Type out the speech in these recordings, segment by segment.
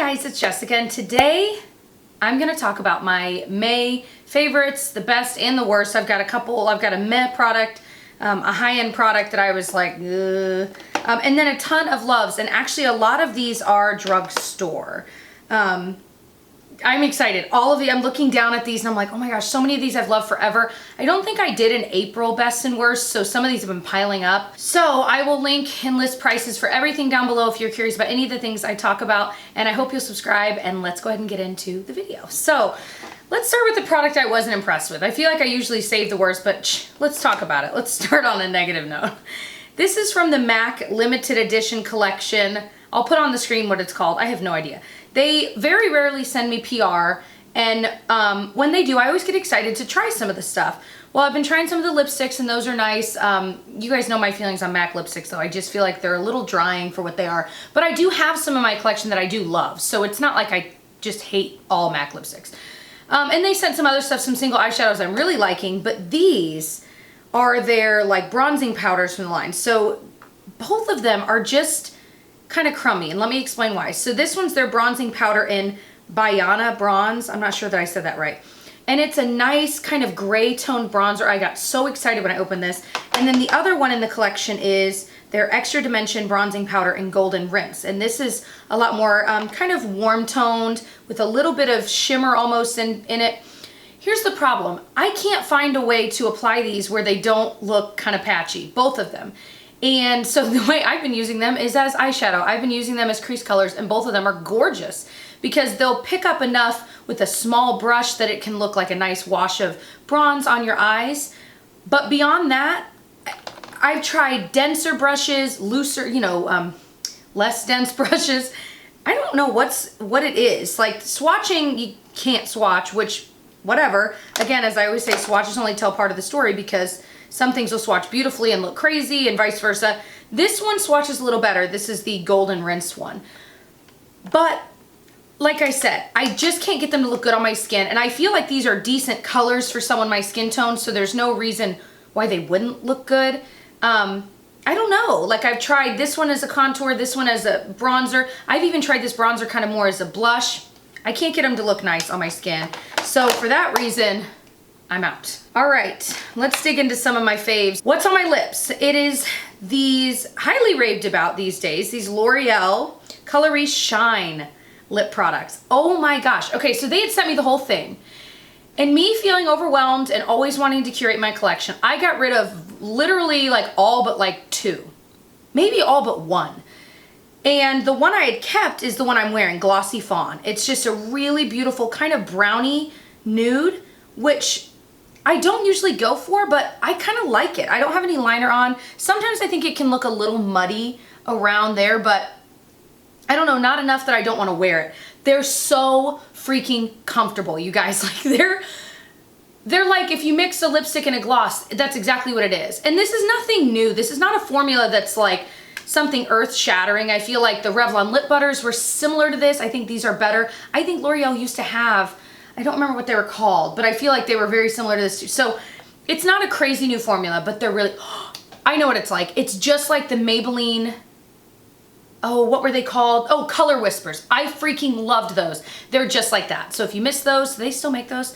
guys, it's Jessica, and today I'm going to talk about my May favorites, the best and the worst. I've got a couple. I've got a meh product, a high-end product that I was like, ugh. And then a ton of loves, and actually a lot of these are drugstore. I'm excited. All of the, I'm looking down at these and I'm like, oh my gosh, so many of these I've loved forever. I don't think I did an April best and worst, so some of these have been piling up. So I will link and list prices for everything down below if you're curious about any of the things I talk about, and I hope you'll subscribe, and let's go ahead and get into the video. So let's start with the product I wasn't impressed with. I feel like I usually save the worst, but let's talk about it. Let's start on a negative note. This is from the MAC limited edition collection. I'll put on the screen what it's called. I have no idea. They very rarely send me PR, and when they do, I always get excited to try some of the stuff. Well, I've been trying some of the lipsticks, and those are nice. You guys know my feelings on MAC lipsticks, though. I just feel like they're a little drying for what they are. But I do have some in my collection that I do love, so it's not like I just hate all MAC lipsticks. And they sent some other stuff, some single eyeshadows I'm really liking, but these are their like bronzing powders from the line. So both of them are just kind of crummy, and let me explain why. So this one's their bronzing powder in Baiana bronze. I'm not sure that I said that right. And it's a nice kind of gray toned bronzer. I got so excited when I opened this. And then the other one in the collection is their extra dimension bronzing powder in golden rinse. And this is a lot more kind of warm toned with a little bit of shimmer almost in it. Here's the problem. I can't find a way to apply these where they don't look kind of patchy, both of them. And so the way I've been using them is as eyeshadow. I've been using them as crease colors, and both of them are gorgeous because they'll pick up enough with a small brush that it can look like a nice wash of bronze on your eyes. But beyond that, I've tried denser brushes, looser, you know, less dense brushes. I don't know what it is. Like swatching, you can't swatch, which whatever. Again, as I always say, swatches only tell part of the story because some things will swatch beautifully and look crazy and vice versa. This one swatches a little better. This is the golden rinse one. But like I said, I just can't get them to look good on my skin. And I feel like these are decent colors for someone my skin tone, so there's no reason why they wouldn't look good. I don't know. Like I've tried this one as a contour, this one as a bronzer. I've even tried this bronzer kind of more as a blush. I can't get them to look nice on my skin. So for that reason, I'm out. All right, let's dig into some of my faves. What's on my lips? It is these highly raved about these days, these L'Oreal Riche Shine lip products. Oh my gosh. Okay, so they had sent me the whole thing. And me feeling overwhelmed and always wanting to curate my collection, I got rid of literally like all but like two. Maybe all but one. And the one I had kept is the one I'm wearing, Glossy Fawn. It's just a really beautiful kind of brownie nude, which I don't usually go for, but I kind of like it. I don't have any liner on. Sometimes I think it can look a little muddy around there, but I don't know, not enough that I don't want to wear it. They're so freaking comfortable, you guys. Like they're like if you mix a lipstick and a gloss, that's exactly what it is. And this is nothing new. This is not a formula that's like something earth-shattering. I feel like the Revlon lip butters were similar to this. I think these are better. I think L'Oreal used to have, I don't remember what they were called, but I feel like they were very similar to this too. So it's not a crazy new formula, but they're really, I know what it's like. It's just like the Maybelline, oh, what were they called? Oh, Color Whispers. I freaking loved those. They're just like that. So if you missed those, they still make those.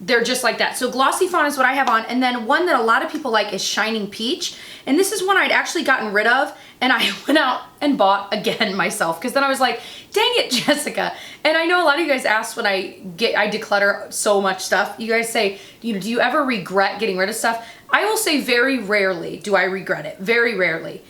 They're just like that. So Glossy Fawn is what I have on. And then one that a lot of people like is Shining Peach. And this is one I'd actually gotten rid of, and I went out and bought again myself, because then I was like, dang it, Jessica. And I know a lot of you guys asked when I declutter so much stuff. You guys say, you know, do you ever regret getting rid of stuff? I will say very rarely do I regret it. Very rarely.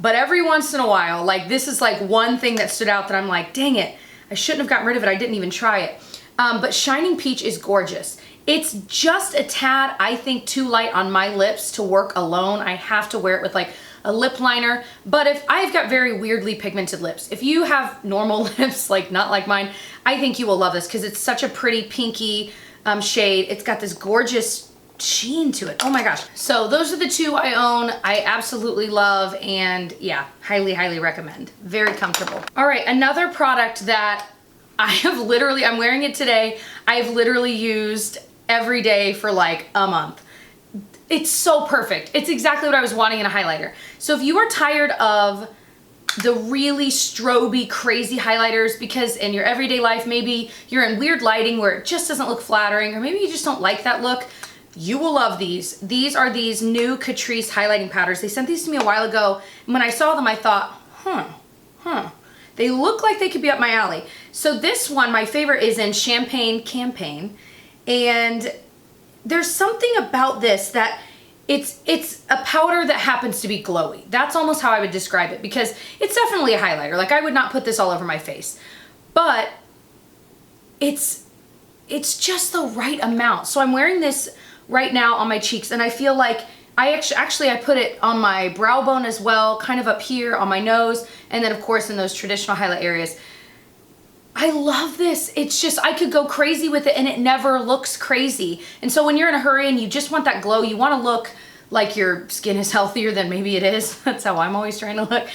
But every once in a while, like this is like one thing that stood out that I'm like, dang it, I shouldn't have gotten rid of it. I didn't even try it. But Shining Peach is gorgeous. It's just a tad, I think, too light on my lips to work alone. I have to wear it with like a lip liner. But if I've got very weirdly pigmented lips, if you have normal lips, like not like mine, I think you will love this because it's such a pretty pinky shade. It's got this gorgeous sheen to it. Oh my gosh. So those are the two I own. I absolutely love, and yeah, highly, highly recommend. Very comfortable. All right, another product that I have literally, I'm wearing it today. I've literally used every day for like a month. It's so perfect. It's exactly what I was wanting in a highlighter. So if you are tired of the really stroby, crazy highlighters, because in your everyday life, maybe you're in weird lighting where it just doesn't look flattering, or maybe you just don't like that look. You will love these. These are these new Catrice highlighting powders. They sent these to me a while ago, and when I saw them, I thought, they look like they could be up my alley. So this one, my favorite, is in Champagne Campaign, and there's something about this that it's a powder that happens to be glowy. That's almost how I would describe it, because it's definitely a highlighter. Like, I would not put this all over my face, but it's just the right amount. So I'm wearing this right now on my cheeks, and I feel like I put it on my brow bone as well, kind of up here on my nose, and then of course in those traditional highlight areas. I love this. It's just, I could go crazy with it and it never looks crazy. And so when you're in a hurry and you just want that glow, you want to look like your skin is healthier than maybe it is. That's how I'm always trying to look.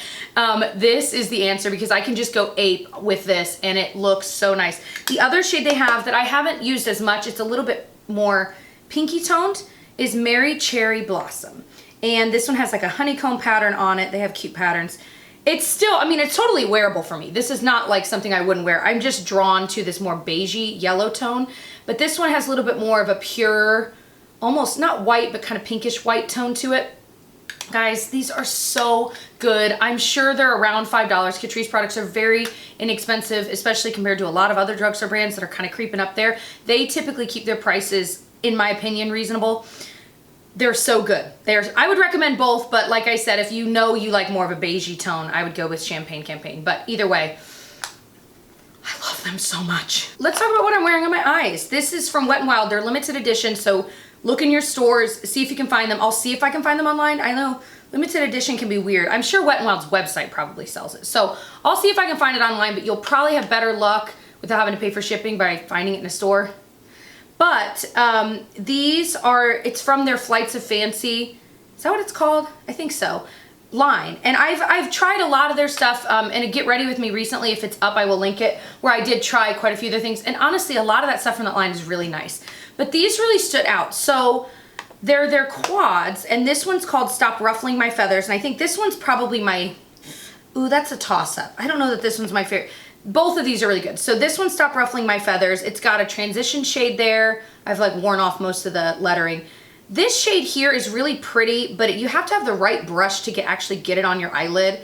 This is the answer, because I can just go ape with this and it looks so nice. The other shade they have that I haven't used as much, it's a little bit more pinky toned, is Mary Cherry Blossom. And this one has like a honeycomb pattern on it. They have cute patterns. It's still, I mean, it's totally wearable for me. This is not like something I wouldn't wear. I'm just drawn to this more beigey yellow tone. But this one has a little bit more of a pure, almost not white, but kind of pinkish white tone to it. Guys, these are so good. I'm sure they're around $5. Catrice products are very inexpensive, especially compared to a lot of other drugstore brands that are kind of creeping up there. They typically keep their prices, in my opinion, reasonable. They're so good. I would recommend both, but like I said, if you know you like more of a beigey tone, I would go with Champagne Campaign. But either way, I love them so much. Let's talk about what I'm wearing on my eyes. This is from Wet n Wild. They're limited edition, so look in your stores, see if you can find them. I'll see if I can find them online. I know limited edition can be weird. I'm sure Wet n Wild's website probably sells it. So I'll see if I can find it online, but you'll probably have better luck without having to pay for shipping by finding it in a store. But these are, it's from their Flights of Fancy, is that what it's called? I think so, line. And I've tried a lot of their stuff, and Get Ready With Me recently, if it's up, I will link it, where I did try quite a few other things. And honestly, a lot of that stuff from that line is really nice. But these really stood out. So they're their quads, and this one's called Stop Ruffling My Feathers. And I think this one's probably my, ooh, that's a toss-up. I don't know that this one's my favorite. Both of these are really good. So this one, Stop Ruffling My Feathers. It's got a transition shade there. I've like worn off most of the lettering. This shade here is really pretty, but you have to have the right brush to actually get it on your eyelid.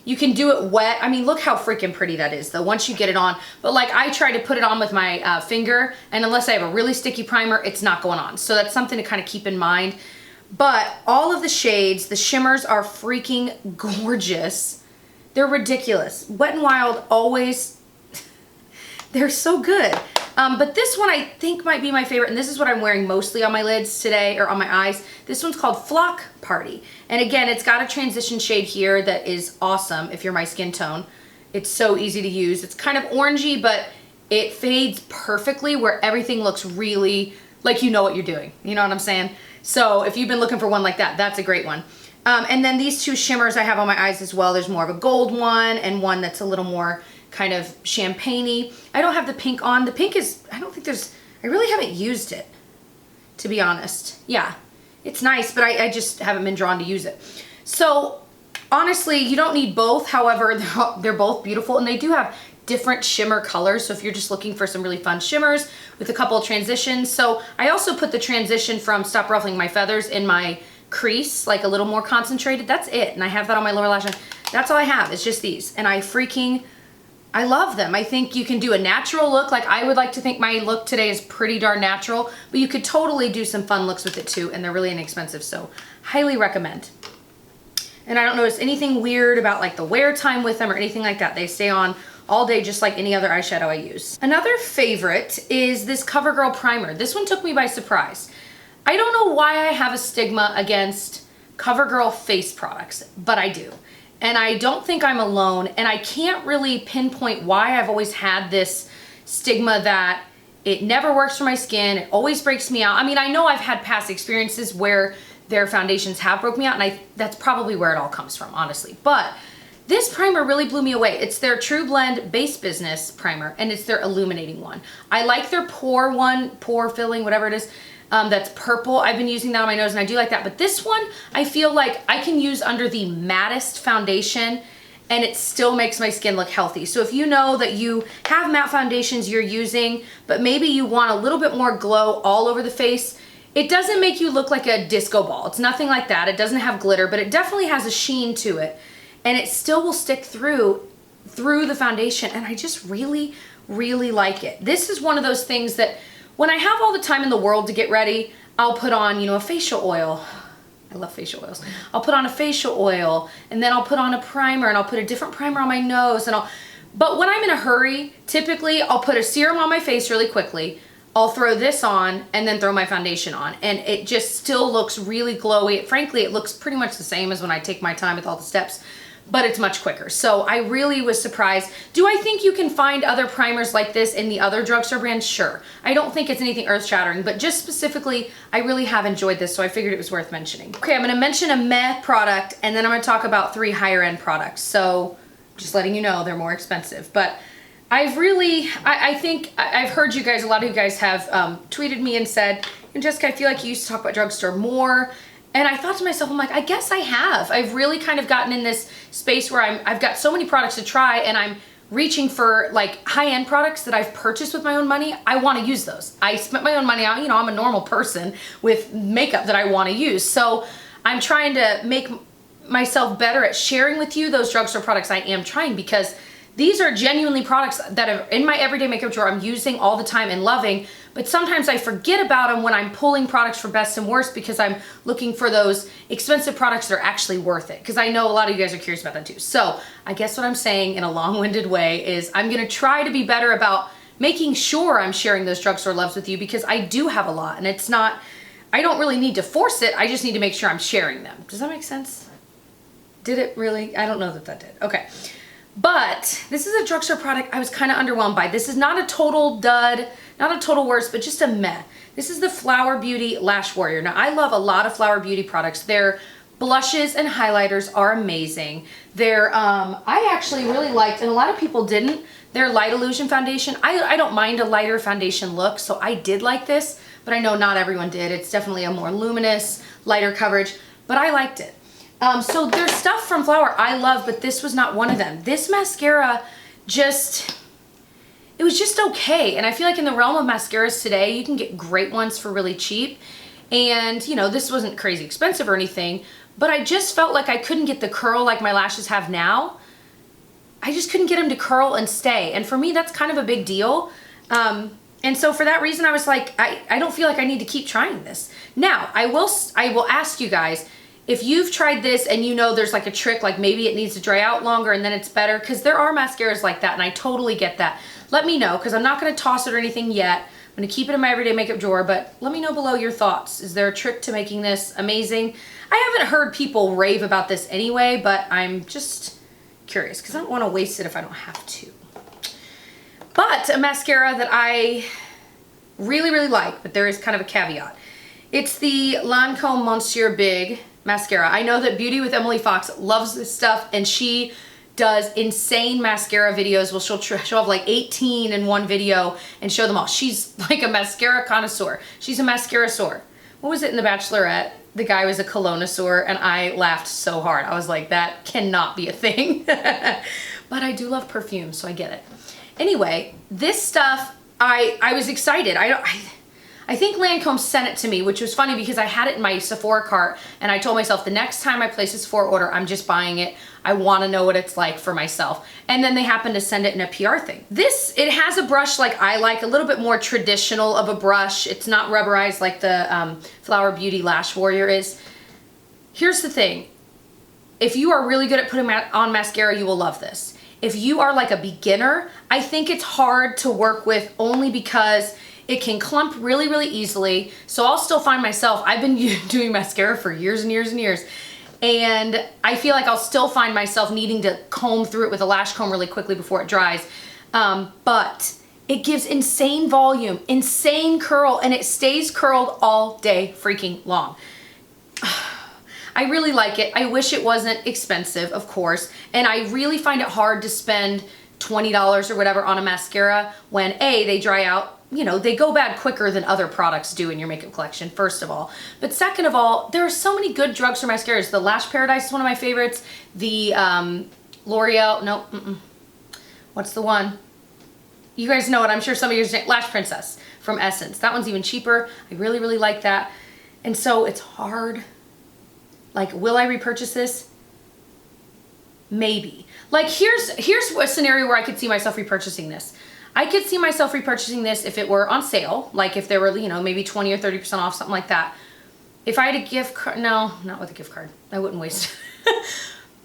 You can do it wet. I mean, look how freaking pretty that is though, once you get it on. But like, I try to put it on with my finger, and unless I have a really sticky primer, it's not going on. So that's something to kind of keep in mind. But all of the shades, the shimmers are freaking gorgeous. They're ridiculous. Wet n Wild always, they're so good. But this one I think might be my favorite, and this is what I'm wearing mostly on my lids today, or on my eyes. This one's called Flock Party. And again, it's got a transition shade here that is awesome if you're my skin tone. It's so easy to use. It's kind of orangey, but it fades perfectly where everything looks really like you know what you're doing. You know what I'm saying? So if you've been looking for one like that, that's a great one. And then these two shimmers I have on my eyes as well. There's more of a gold one and one that's a little more kind of champagne-y. I don't have the pink on. The pink is, I really haven't used it, to be honest. Yeah, it's nice, but I just haven't been drawn to use it. So honestly, you don't need both. However, they're both beautiful, and they do have different shimmer colors. So if you're just looking for some really fun shimmers with a couple of transitions. So I also put the transition from Stop Ruffling My Feathers in my crease, like a little more concentrated. That's it. And I have that on my lower lash line. That's all I have. It's just these. And I love them. I think you can do a natural look. Like, I would like to think my look today is pretty darn natural, but you could totally do some fun looks with it too, and they're really inexpensive, so highly recommend. And I don't notice anything weird about like the wear time with them or anything like that. They stay on all day just like any other eyeshadow I use. Another favorite is this CoverGirl primer. This one took me by surprise. I don't know why I have a stigma against CoverGirl face products, but I do. And I don't think I'm alone, and I can't really pinpoint why I've always had this stigma that it never works for my skin, it always breaks me out. I mean, I know I've had past experiences where their foundations have broke me out, and that's probably where it all comes from, honestly. But this primer really blew me away. It's their True Blend Base Business primer, and it's their Illuminating one. I like their pore one, pore filling, whatever it is. That's purple. I've been using that on my nose and I do like that. But this one, I feel like I can use under the mattest foundation and it still makes my skin look healthy. So if you know that you have matte foundations you're using, but maybe you want a little bit more glow all over the face, it doesn't make you look like a disco ball. It's nothing like that. It doesn't have glitter, but it definitely has a sheen to it, and it still will stick through the foundation, and I just really, really like it. This is one of those things that when I have all the time in the world to get ready, I'll put on, you know, a facial oil. I love facial oils. I'll put on a facial oil, and then I'll put on a primer, and I'll put a different primer on my nose, but when I'm in a hurry, typically I'll put a serum on my face really quickly, I'll throw this on, and then throw my foundation on, and it just still looks really glowy. Frankly, it looks pretty much the same as when I take my time with all the steps, but it's much quicker. So I really was surprised. Do I think you can find other primers like this in the other drugstore brands? Sure. I don't think it's anything earth-shattering, but just specifically, I really have enjoyed this, so I figured it was worth mentioning. Okay, I'm gonna mention a meh product, and then I'm gonna talk about 3 higher end products. So just letting you know, they're more expensive. But I've really, I think, I've heard you guys, a lot of you guys have tweeted me and said, Jessica, I feel like you used to talk about drugstore more. And I thought to myself, I'm like, I guess I have. I've really kind of gotten in this space where I've got so many products to try, and I'm reaching for like high-end products that I've purchased with my own money. I want to use those. I spent my own money out. You know, I'm a normal person with makeup that I want to use. So I'm trying to make myself better at sharing with you those drugstore products I am trying, because these are genuinely products that are in my everyday makeup drawer I'm using all the time and loving, but sometimes I forget about them when I'm pulling products for best and worst, because I'm looking for those expensive products that are actually worth it, because I know a lot of you guys are curious about that too. So I guess what I'm saying in a long-winded way is I'm gonna try to be better about making sure I'm sharing those drugstore loves with you, because I do have a lot, and it's not, I don't really need to force it, I just need to make sure I'm sharing them. Does that make sense? Did it really? I don't know that that did. Okay. But this is a drugstore product I was kind of underwhelmed by. This is not a total dud, not a total worst, but just a meh. This is the Flower Beauty Lash Warrior. Now, I love a lot of Flower Beauty products. Their blushes and highlighters are amazing. Their, I actually really liked, and a lot of people didn't, their Light Illusion foundation. I don't mind a lighter foundation look, so I did like this, but I know not everyone did. It's definitely a more luminous, lighter coverage, but I liked it. So there's stuff from Flower I love, but this was not one of them. This mascara just, it was just okay. And I feel like in the realm of mascaras today, you can get great ones for really cheap. And, you know, this wasn't crazy expensive or anything, but I just felt like I couldn't get the curl like my lashes have now. I just couldn't get them to curl and stay. And for me, that's kind of a big deal. And so for that reason, I was like, I don't feel like I need to keep trying this. Now, I will ask you guys, if you've tried this and you know there's like a trick, like maybe it needs to dry out longer and then it's better, because there are mascaras like that, and I totally get that. Let me know, because I'm not going to toss it or anything yet. I'm going to keep it in my everyday makeup drawer, but let me know below your thoughts. Is there a trick to making this amazing? I haven't heard people rave about this anyway, but I'm just curious, because I don't want to waste it if I don't have to. But a mascara that I really, really like, but there is kind of a caveat. It's the Lancome Monsieur Big mascara. I know that Beauty with Emily Fox loves this stuff, and she does insane mascara videos. Well, she'll have like 18 in one video and show them all. She's like a mascara connoisseur. She's a mascara-saur. What was it in The Bachelorette? The guy was a colonosaur, and I laughed so hard. I was like, that cannot be a thing. But I do love perfume, so I get it. Anyway, this stuff, I was excited. I think Lancome sent it to me, which was funny because I had it in my Sephora cart, and I told myself the next time I place a Sephora order, I'm just buying it. I want to know what it's like for myself. And then they happened to send it in a PR thing. It has a brush like I like, a little bit more traditional of a brush. It's not rubberized like the Flower Beauty Lash Warrior is. Here's the thing. If you are really good at putting on mascara, you will love this. If you are like a beginner, I think it's hard to work with only because it can clump really, really easily. So I'll still find myself, I've been doing mascara for years and years and years, and I feel like I'll still find myself needing to comb through it with a lash comb really quickly before it dries. But it gives insane volume, insane curl, and it stays curled all day freaking long. I really like it. I wish it wasn't expensive, of course, and I really find it hard to spend $20 or whatever on a mascara when A, they dry out, you know, they go bad quicker than other products do in your makeup collection, first of all. But second of all, there are so many good drugstore mascaras. The Lash Paradise is one of my favorites. The L'Oreal, no, what's the one? You guys know it, I'm sure some of you are Lash Princess from Essence. That one's even cheaper. I really, really like that. And so it's hard. Like, will I repurchase this? Maybe. Like, here's a scenario where I could see myself repurchasing this. I could see myself repurchasing this if it were on sale, like if there were, you know, maybe 20 or 30% off, something like that. If I had a gift card, no, not with a gift card. I wouldn't waste it.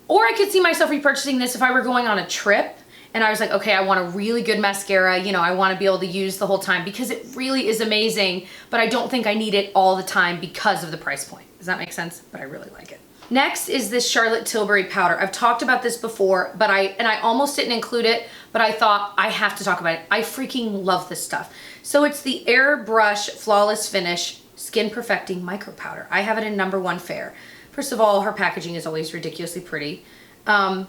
Or I could see myself repurchasing this if I were going on a trip and I was like, okay, I want a really good mascara, you know, I want to be able to use the whole time because it really is amazing, but I don't think I need it all the time because of the price point. Does that make sense? But I really like it. Next is this Charlotte Tilbury powder. I've talked about this before, but I almost didn't include it, but I thought I have to talk about it. I freaking love this stuff. So it's the Airbrush Flawless Finish Skin Perfecting Micro Powder. I have it in #1 Fair. First of all, her packaging is always ridiculously pretty. I'm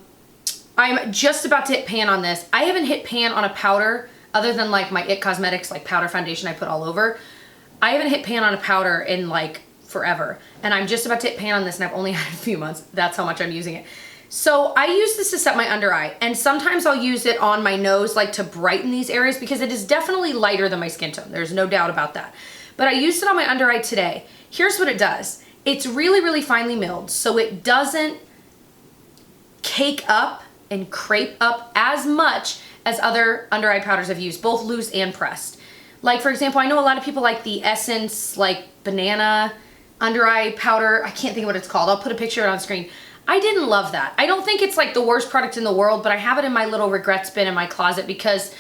just about to hit pan on this. I haven't hit pan on a powder other than like my IT Cosmetics like powder foundation I put all over. I haven't hit pan on a powder in like forever. And I'm just about to hit pan on this and I've only had a few months. That's how much I'm using it. So I use this to set my under eye, and sometimes I'll use it on my nose like to brighten these areas because it is definitely lighter than my skin tone. There's no doubt about that. But I used it on my under eye today. Here's what it does. It's really, really finely milled, so it doesn't cake up and crepe up as much as other under eye powders I've used, both loose and pressed. Like, for example, I know a lot of people like the Essence, like banana under eye powder. I can't think of what it's called. I'll put a picture of it on screen. I didn't love that. I don't think it's like the worst product in the world, but I have it in my little regrets bin in my closet because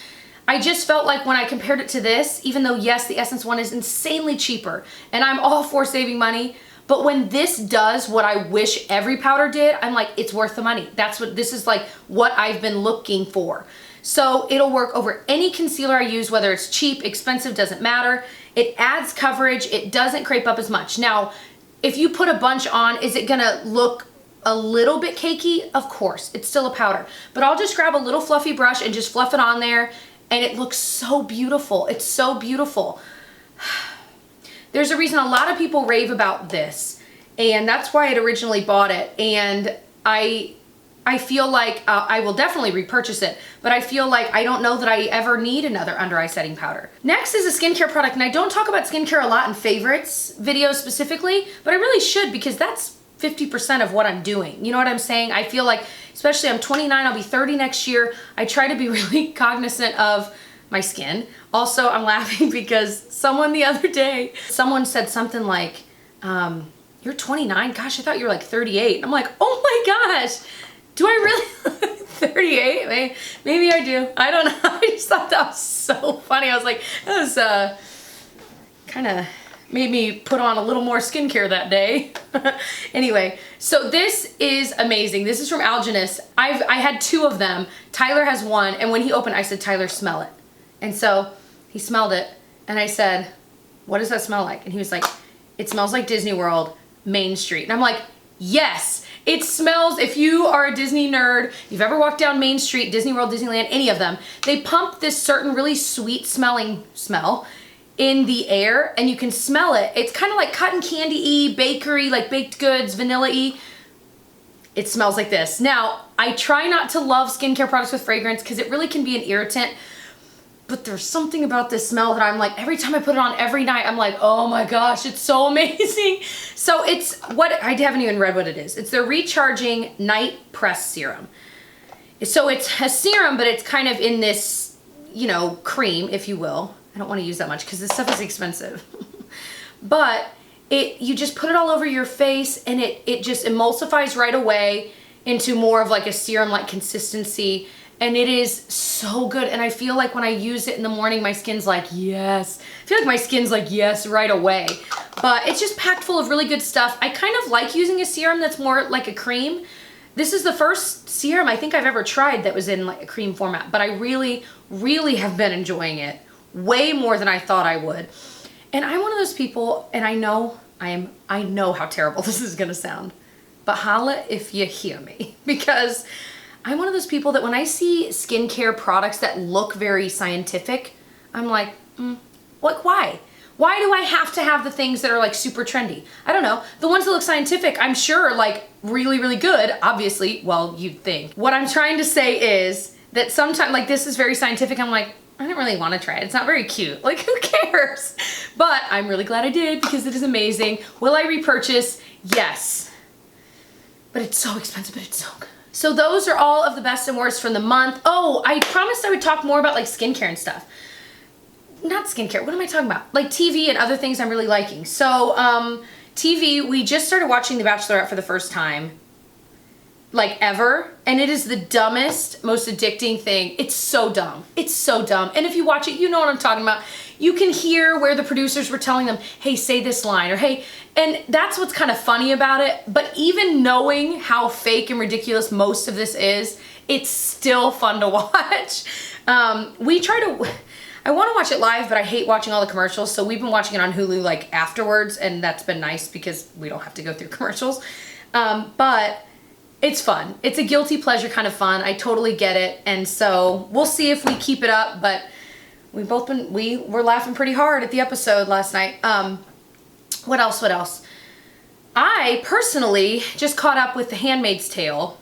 I just felt like when I compared it to this, even though yes, the Essence one is insanely cheaper and I'm all for saving money, but when this does what I wish every powder did, I'm like, it's worth the money. That's what, this is like what I've been looking for. So it'll work over any concealer I use, whether it's cheap, expensive, doesn't matter. It adds coverage. It doesn't crepe up as much. Now, if you put a bunch on, is it gonna look a little bit cakey? Of course, it's still a powder. But I'll just grab a little fluffy brush and just fluff it on there, and it looks so beautiful. It's so beautiful. There's a reason a lot of people rave about this, and that's why I'd originally bought it. And I feel like I will definitely repurchase it, but I feel like I don't know that I ever need another under eye setting powder. Next is a skincare product, and I don't talk about skincare a lot in favorites videos specifically, but I really should because that's 50% of what I'm doing. You know what I'm saying? I feel like, especially I'm 29, I'll be 30 next year. I try to be really cognizant of my skin. Also, I'm laughing because someone the other day, someone said something like, you're 29? Gosh, I thought you were like 38. And I'm like, oh my gosh, do I really look 38? Maybe I do. I don't know. I just thought that was so funny. I was like, that was kind of made me put on a little more skincare that day. Anyway, so this is amazing. This is from Algenist. I had 2 of them. Tyler has 1, and when he opened, I said, Tyler, smell it. And so he smelled it, and I said, what does that smell like? And he was like, it smells like Disney World, Main Street. And I'm like, yes, it smells, if you are a Disney nerd, you've ever walked down Main Street, Disney World, Disneyland, any of them, they pump this certain really sweet smelling smell in the air, and you can smell it. It's kind of like cotton candy-y, bakery, like baked goods, vanilla-y. It smells like this. Now, I try not to love skincare products with fragrance because it really can be an irritant, but there's something about this smell that I'm like, every time I put it on every night, I'm like, oh my gosh, it's so amazing. So it's what, I haven't even read what it is. It's the Recharging Night Press Serum. So it's a serum, but it's kind of in this, you know, cream, if you will. I don't want to use that much because this stuff is expensive. But you just put it all over your face, and it just emulsifies right away into more of like a serum-like consistency. And it is so good. And I feel like when I use it in the morning, my skin's like, yes. I feel like my skin's like, yes, right away. But it's just packed full of really good stuff. I kind of like using a serum that's more like a cream. This is the first serum I think I've ever tried that was in like a cream format. But I really, really have been enjoying it. Way more than I thought I would. And I'm one of those people, and I know how terrible this is gonna sound, but holla if you hear me, because I'm one of those people that when I see skincare products that look very scientific, I'm like, why? Why do I have to have the things that are like super trendy? I don't know. The ones that look scientific, I'm sure are like really, really good, obviously. Well, you'd think. What I'm trying to say is that sometimes, like this is very scientific, I'm like, I don't really want to try it. It's not very cute. Like, who cares? But I'm really glad I did because it is amazing. Will I repurchase? Yes. But it's so expensive, but it's so good. So those are all of the best and worst from the month. Oh, I promised I would talk more about like skincare and stuff. Not skincare, what am I talking about? Like TV and other things I'm really liking. So, TV, we just started watching The Bachelorette for the first time, like ever, and it is the dumbest, most addicting thing. It's so dumb. It's so dumb. And if you watch it, you know what I'm talking about. You can hear where the producers were telling them, hey, say this line, or hey, and that's what's kind of funny about it. But even knowing how fake and ridiculous most of this is, it's still fun to watch. I want to watch it live, but I hate watching all the commercials, so we've been watching it on Hulu like afterwards, and that's been nice because we don't have to go through commercials. But it's fun. It's a guilty pleasure kind of fun. I totally get it, and so we'll see if we keep it up, but we were laughing pretty hard at the episode last night. What else? I personally just caught up with The Handmaid's Tale.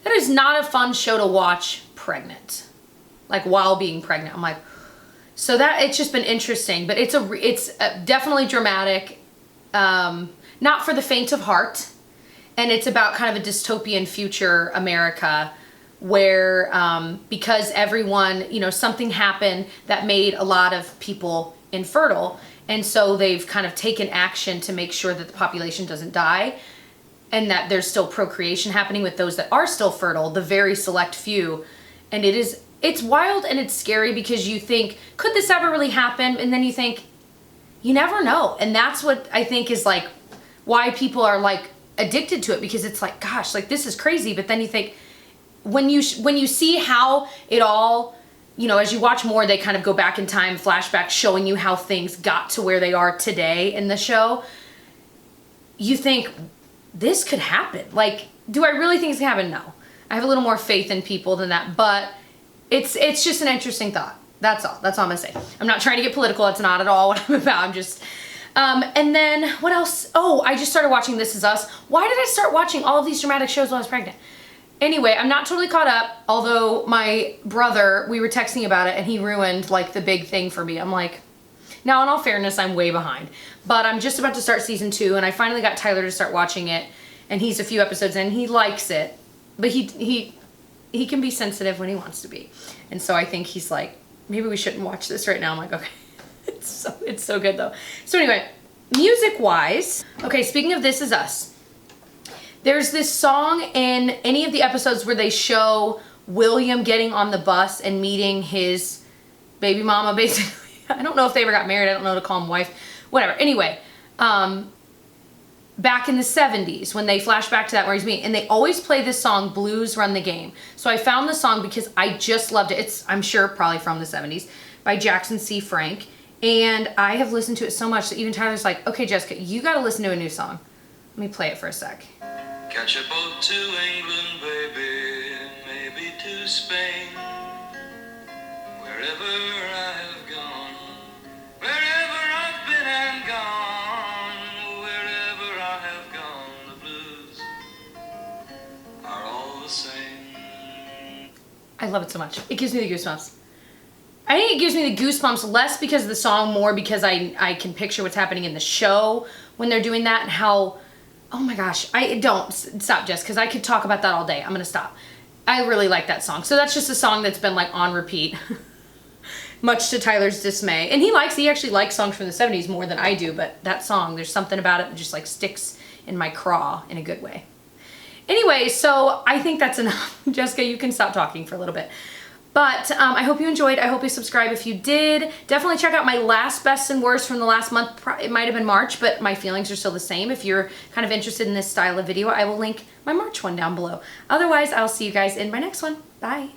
That is not a fun show to watch pregnant. Like while being pregnant. I'm like, so that it's just been interesting, but it's definitely dramatic, not for the faint of heart. And it's about kind of a dystopian future America where, because everyone, you know, something happened that made a lot of people infertile. And so they've kind of taken action to make sure that the population doesn't die and that there's still procreation happening with those that are still fertile, the very select few. And it's wild and it's scary because you think, could this ever really happen? And then you think, you never know. And that's what I think is like why people are like addicted to it, because it's like, gosh, like this is crazy. But then you think, when you see how it all, you know, as you watch more, they kind of go back in time, flashback, showing you how things got to where they are today in the show. You think, this could happen. Like, do I really think it's gonna happen? No. I have a little more faith in people than that, but it's just an interesting thought. That's all I'm gonna say. I'm not trying to get political. That's not at all what I'm about. I'm just, and then what else? Oh, I just started watching This Is Us. Why did I start watching all of these dramatic shows while I was pregnant? Anyway, I'm not totally caught up, although my brother, we were texting about it and he ruined like the big thing for me. I'm like, now in all fairness, I'm way behind, but I'm just about to start season 2 and I finally got Tyler to start watching it and he's a few episodes in, he likes it, but he can be sensitive when he wants to be. And so I think he's like, maybe we shouldn't watch this right now. I'm like, okay. It's so good though. So anyway, music-wise, okay, speaking of This Is Us, there's this song in any of the episodes where they show William getting on the bus and meeting his baby mama, basically. I don't know if they ever got married. I don't know to call him wife. Whatever. Anyway, back in the 70s when they flash back to that where he's meeting, and they always play this song, Blues Run the Game. So I found the song because I just loved it. It's, I'm sure, probably from the 70s by Jackson C. Frank. And I have listened to it so much that even Tyler's like, okay, Jessica, you got to listen to a new song. Let me play it for a sec. Catch a boat to England, baby, maybe to Spain. Wherever I have gone, wherever I've been and gone, wherever I have gone, the blues are all the same. I love it so much. It gives me the goosebumps. I think it gives me the goosebumps less because of the song, more because I can picture what's happening in the show when they're doing that and how, oh my gosh, don't stop, Jess, because I could talk about that all day. I'm gonna stop. I really like that song. So that's just a song that's been like on repeat, much to Tyler's dismay. And he actually likes songs from the 70s more than I do, but that song, there's something about it that just like sticks in my craw in a good way. Anyway, so I think that's enough. Jessica, you can stop talking for a little bit. But I hope you enjoyed. I hope you subscribe if you did. Definitely check out my last best and worst from the last month. It might have been March, but my feelings are still the same. If you're kind of interested in this style of video, I will link my March one down below. Otherwise, I'll see you guys in my next one. Bye.